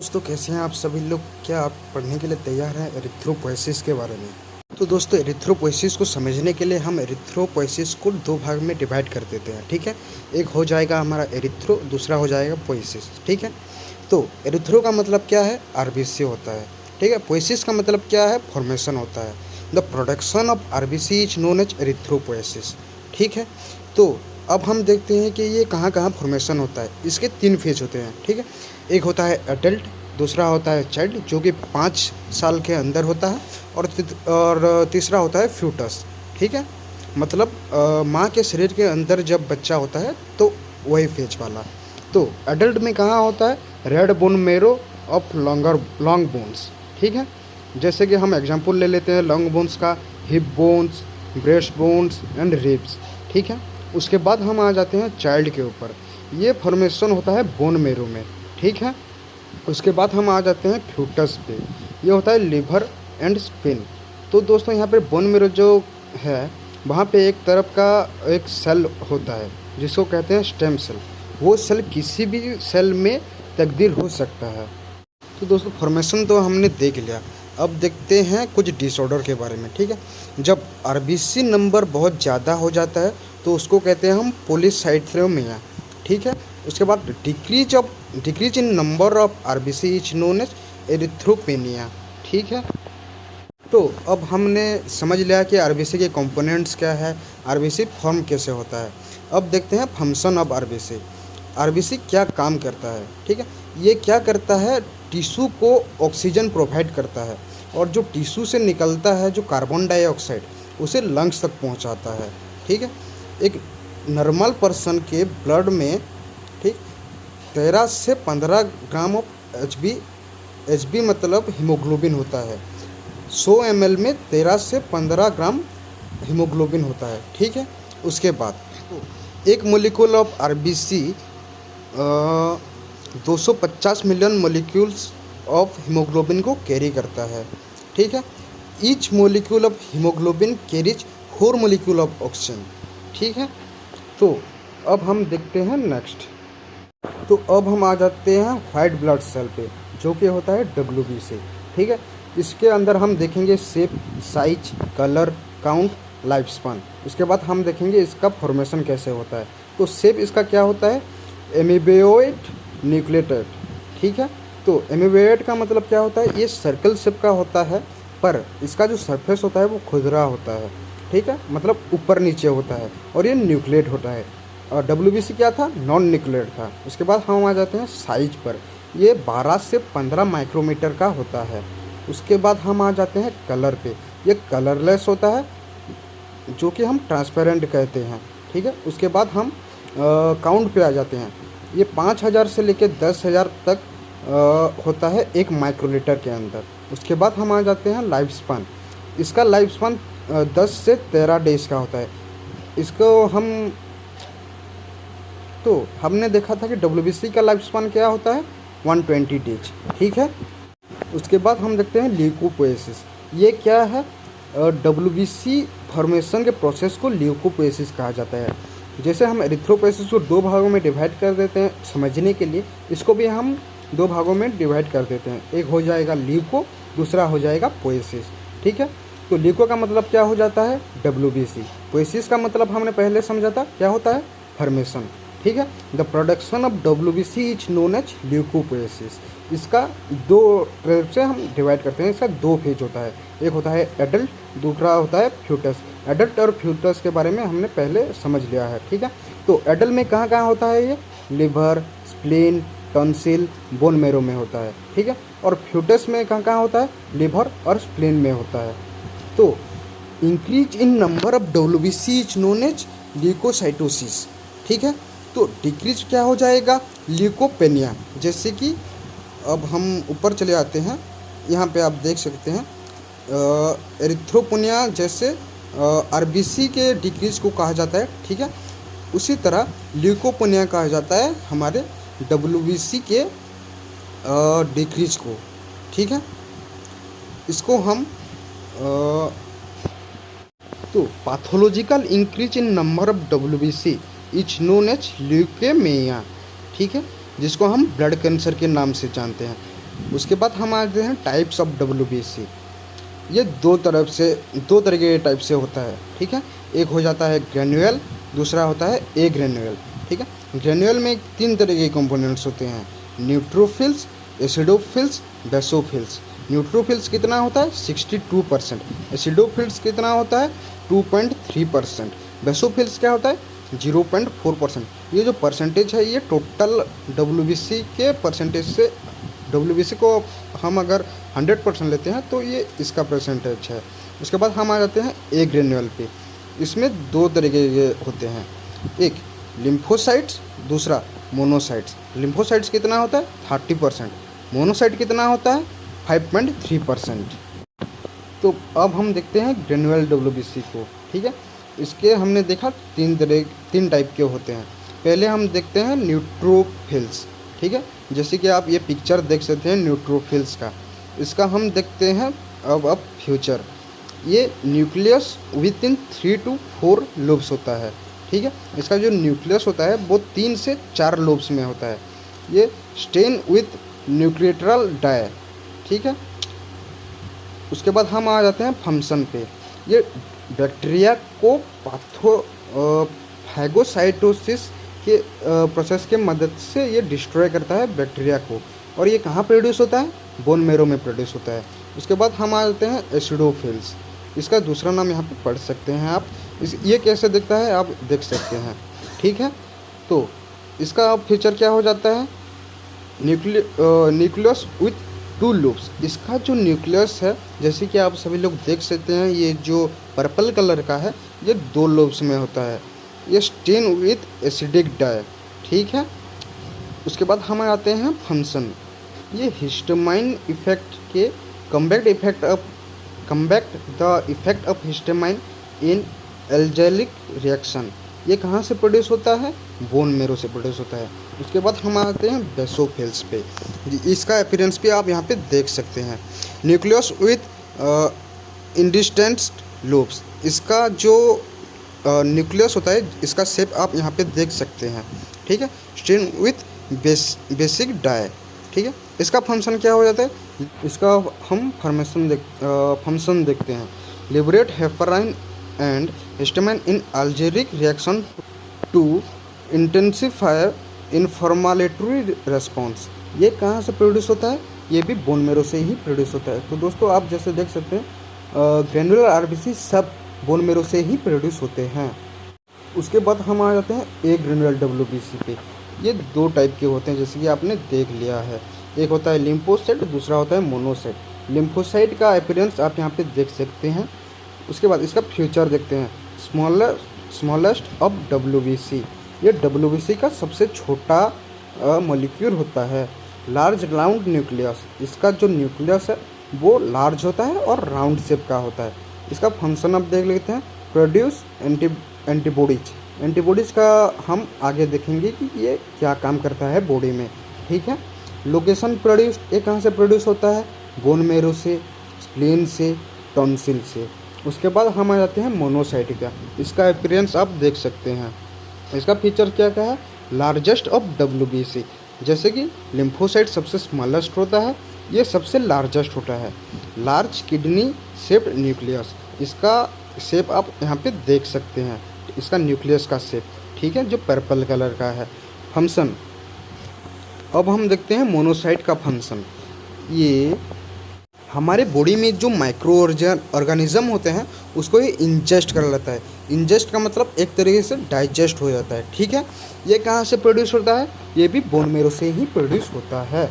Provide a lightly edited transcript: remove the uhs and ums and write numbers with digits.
दोस्तों कैसे हैं आप सभी लोग। क्या आप पढ़ने के लिए तैयार हैं एरिथ्रोपोएसिस के बारे में। तो दोस्तों एरिथ्रोपोएसिस को समझने के लिए हम एरिथ्रोपोएसिस को दो भाग में डिवाइड कर देते हैं। ठीक है, एक हो जाएगा हमारा एरिथ्रो, दूसरा हो जाएगा पोएसिस। ठीक है, तो एरिथ्रो का मतलब क्या है, आरबीसी होता है। ठीक है, पोएसिस का मतलब क्या है, फॉर्मेशन होता है। The production of RBC is known as erythropoiesis. ठीक है, तो अब हम देखते हैं कि ये कहाँ कहाँ फॉर्मेशन होता है। इसके 3 फेज होते हैं। ठीक है, एक होता है एडल्ट, दूसरा होता है चाइल्ड जो कि 5 साल के अंदर होता है, और तीसरा होता है फ्यूटस। ठीक है, मतलब माँ के शरीर के अंदर जब बच्चा होता है तो वही फेज वाला। तो एडल्ट में कहाँ होता है, red bone marrow of long bones. ठीक है, जैसे कि हम एग्जांपल ले लेते हैं लॉन्ग बोन्स का, hip bones, breast bones and ribs. ठीक है, उसके बाद हम आ जाते हैं चाइल्ड के ऊपर। ये फॉर्मेशन होता है बोन मेरो में। ठीक है, उसके बाद हम आ जाते हैं फ्यूटस पे। ये होता है लिवर एंड स्पिन। तो दोस्तों यहाँ पे बोन मेरो जो है, वहाँ पे एक तरफ का एक सेल होता है जिसको कहते हैं स्टेम सेल। वो सेल किसी भी सेल में तब्दील हो सकता है। तो दोस्तों फॉर्मेशन तो हमने देख लिया, अब देखते हैं कुछ डिसऑर्डर के बारे में। ठीक है, जब आरबीसी नंबर बहुत ज़्यादा हो जाता है तो उसको कहते हैं हम पॉलीसाइथेमिया। ठीक है, उसके बाद decrease in number of RBC is known as erythropenia. ठीक है, तो अब हमने समझ लिया कि आरबीसी के कंपोनेंट्स क्या है, आरबीसी फॉर्म कैसे होता है। अब देखते हैं फंक्शन ऑफ आरबीसी। आरबीसी क्या काम करता है। ठीक है, ये क्या करता है, टिश्यू को ऑक्सीजन प्रोवाइड करता है, और जो टिश्यू से निकलता है जो कार्बन डाइऑक्साइड, उसे लंग्स तक पहुंचाता है। ठीक है, एक नॉर्मल पर्सन के ब्लड में, ठीक, 13 से 15 ग्राम ऑफ एच बी मतलब हीमोग्लोबिन होता है। 100 ml में 13 से 15 ग्राम हीमोग्लोबिन होता है। ठीक है, उसके बाद एक molecule of RBC 250 million molecules of haemoglobin को कैरी करता है। ठीक है, each molecule of haemoglobin carries 4 molecule of oxygen. ठीक है, तो अब हम देखते हैं नेक्स्ट। तो अब हम आ जाते हैं वाइट ब्लड सेल पे, जो कि होता है WBC। ठीक है, इसके अंदर हम देखेंगे shape, size, colour, count, life span. उसके बाद हम देखेंगे इसका फॉर्मेशन कैसे होता है। तो शेप इसका क्या होता है, एमीबियोइड न्यूक्लियोटाइड। ठीक है, तो एमीबियोइड का मतलब क्या होता है, ये सर्कल शेप का होता है, पर इसका जो सरफेस होता है वो खुरदरा होता है। ठीक है, मतलब ऊपर नीचे होता है, और ये न्यूक्लिएट होता है। और WBC क्या था, नॉन न्यूक्लिएट था। उसके बाद हम आ जाते हैं साइज पर। ये 12 से 15 माइक्रोमीटर का होता है। उसके बाद हम आ जाते हैं कलर पे। ये कलरलेस होता है, जो कि हम ट्रांसपेरेंट कहते हैं। ठीक है, उसके बाद हम काउंट पे आ जाते हैं। ये 5000 से लेकर 10,000 तक होता है 1 माइक्रोलीटर के अंदर। उसके बाद हम आ जाते हैं लाइफ स्पान। इसका लाइफ स्पान 10 से 13 डेज का होता है। इसको हमने देखा था कि WBC का लाइफ स्पान क्या होता है, 120 डेज। ठीक है, उसके बाद हम देखते हैं ल्यूकोपोएसिस। ये क्या है, WBC फॉर्मेशन के प्रोसेस को ल्यूकोपोएसिस कहा जाता है। जैसे हम एरिथ्रोपोएसिस को 2 भागों में डिवाइड कर देते हैं समझने के लिए, इसको भी हम 2 भागों में डिवाइड कर देते हैं। एक हो जाएगा ल्यूको, दूसरा हो जाएगा पोएसिस। ठीक है, तो ल्यूको का मतलब क्या हो जाता है, WBC। पोएसिस का मतलब हमने पहले समझा था क्या होता है, फॉर्मेशन। ठीक है, the production of WBC is known as leucopoiesis. इसका 2 तरह से हम डिवाइड करते हैं। इसका 2 फेज होता है, एक होता है एडल्ट, दूसरा होता है फ्यूटस। एडल्ट और फ्यूटस के बारे में हमने पहले समझ लिया है। ठीक है, तो एडल्ट में कहाँ कहाँ होता है, ये liver, spleen, tonsil, bone marrow में होता है। ठीक है, और फ्यूटस में कहाँ कहाँ होता है, लिवर और स्प्लीन में होता है। तो increase in number of WBC is known as leukocytosis. ठीक है, तो डिक्रीज क्या हो जाएगा, ल्यूकोपेनिया। जैसे कि अब हम ऊपर चले आते हैं, यहाँ पे आप देख सकते हैं एरिथ्रोपेनिया जैसे आरबीसी के डिक्रीज को कहा जाता है। ठीक है, उसी तरह ल्यूकोपेनिया कहा जाता है हमारे WBC के डिक्रीज को। ठीक है, इसको हम तो pathological increase in number of WBC is known as leukaemia. ठीक है, जिसको हम ब्लड कैंसर के नाम से जानते हैं। उसके बाद हम आते हैं टाइप्स ऑफ WBC। ये दो तरह के टाइप से होता है, ठीक है। एक हो जाता है ग्रेन्यूल, दूसरा होता है ए ग्रेन्यूल, ठीक है। ग्रेन्यूल में 3 तरह के कंपोनेंट्स होते हैं, न्यूट्रोफिल्स, एसिडोफिल्स, बेसोफिल्स। न्यूट्रोफिल्स कितना होता है 62%, एसिडोफिल्स कितना होता है 2.3%, बेसोफिल्स क्या होता है 0.4%। ये जो परसेंटेज है ये टोटल WBC के परसेंटेज से, WBC को हम अगर 100% लेते हैं तो ये इसका परसेंटेज है। उसके बाद हम आ जाते हैं ए ग्रेन्यूल पे। इसमें 2 तरीके के होते हैं, एक लिम्फोसाइट्स, दूसरा मोनोसाइट्स। लिम्फोसाइट्स कितना होता है 30%, मोनोसाइट कितना होता है 5.3%। तो अब हम देखते हैं ग्रेन्यूल WBC को, ठीक है। इसके हमने देखा 3 टाइप के होते हैं। पहले हम देखते हैं न्यूट्रोफिल्स, ठीक है। जैसे कि आप ये पिक्चर देख सकते हैं न्यूट्रोफिल्स का। इसका हम देखते हैं अब फ्यूचर। ये nucleus with in 3 to 4 lobes होता है, ठीक है। इसका जो न्यूक्लियस होता है वो 3 से 4 लोब्स में होता है। ये स्टेन विथ न्यूक्लियेटरल डाई, ठीक है। उसके बाद हम आ जाते हैं फंक्शन पे। ये बैक्टीरिया को फैगोसाइटोसिस के प्रोसेस के मदद से ये डिस्ट्रॉय करता है बैक्टीरिया को। और ये कहाँ प्रोड्यूस होता है, बोन मेरो में प्रोड्यूस होता है। उसके बाद हम आ जाते हैं एसिडोफिल्स। इसका दूसरा नाम यहाँ पे पढ़ सकते हैं आप। ये कैसे दिखता है आप देख सकते हैं, ठीक है। तो इसका फीचर क्या हो जाता है, न्यूक्लियस विथ 2 लूप्स। इसका जो न्यूक्लियस है जैसे कि आप सभी लोग देख सकते हैं, ये जो पर्पल कलर का है ये 2 लूप्स में होता है। ये स्टेन विथ एसिडिक डाई, ठीक है। उसके बाद हम आते हैं फंक्शन। ये हिस्टामाइन इफेक्ट के combat the effect of histamine in allergic reaction. ये कहाँ से प्रोड्यूस होता है, बोन मेरो से प्रोड्यूस होता है। उसके बाद हम आते हैं बेसोफिल्स पे। इसका अपीयरेंस भी आप यहाँ पे देख सकते हैं, न्यूक्लियस विथ इंडिस्टेंस्ड लोब्स। इसका जो न्यूक्लियस होता है इसका शेप आप यहाँ पे देख सकते हैं, ठीक है। स्टेन विथ बेसिक डाई, ठीक है। इसका फंक्शन क्या हो जाता है, इसका हम फंक्शन देखते हैं। Liberate heparin and histamine in allergic reaction to intensify inflammatory response. ये कहाँ से प्रोड्यूस होता है, ये भी बोन मेरो से ही प्रोड्यूस होता है। तो दोस्तों आप जैसे देख सकते हैं ग्रेनुलर RBC सब बोन मेरो से ही प्रोड्यूस होते हैं। उसके बाद हम आ जाते हैं ए ग्रेनुलर WBC पे। ये 2 टाइप के होते हैं जैसे कि आपने देख लिया है, एक होता है लिम्फोसाइट, दूसरा होता है मोनोसाइट। लिम्फोसाइट का अपीयरेंस आप यहाँ पे देख सकते हैं। उसके बाद इसका फ्यूचर देखते हैं, स्मॉलेस्ट ऑफ WBC। ये WBC का सबसे छोटा मॉलिक्यूल होता है। लार्ज राउंड न्यूक्लियस, इसका जो न्यूक्लियस है वो लार्ज होता है और राउंड शेप का होता है। इसका फंक्शन आप देख लेते हैं, प्रोड्यूस एंटीबॉडीज का हम आगे देखेंगे कि ये क्या काम करता है बॉडी में, ठीक है। लोकेशन प्रोड्यूस, ये कहाँ से प्रोड्यूस होता है, बोन मेरो से, स्प्लीन से, टॉन्सिल से। उसके बाद हम आ जाते हैं मोनोसाइट का। इसका अपीयरेंस आप देख सकते हैं। इसका फीचर क्या क्या है, लार्जेस्ट ऑफ WBC। जैसे कि लिम्फोसाइट सबसे स्मॉलेस्ट होता है, ये सबसे लार्जेस्ट होता है। लार्ज किडनी शेप्ड न्यूक्लियस, इसका शेप आप यहाँ पे देख सकते हैं, इसका न्यूक्लियस का शेप, ठीक है, जो पर्पल कलर का है। फंक्शन अब हम देखते हैं मोनोसाइट का फंक्शन। ये हमारे बॉडी में जो माइक्रो ऑर्गेनिज्म होते हैं उसको ये इंजेस्ट कर लेता है। इंजेस्ट का मतलब एक तरीके से डाइजेस्ट हो जाता है, ठीक है। ये कहाँ से प्रोड्यूस होता है, ये भी बोन मेरो से ही प्रोड्यूस होता है।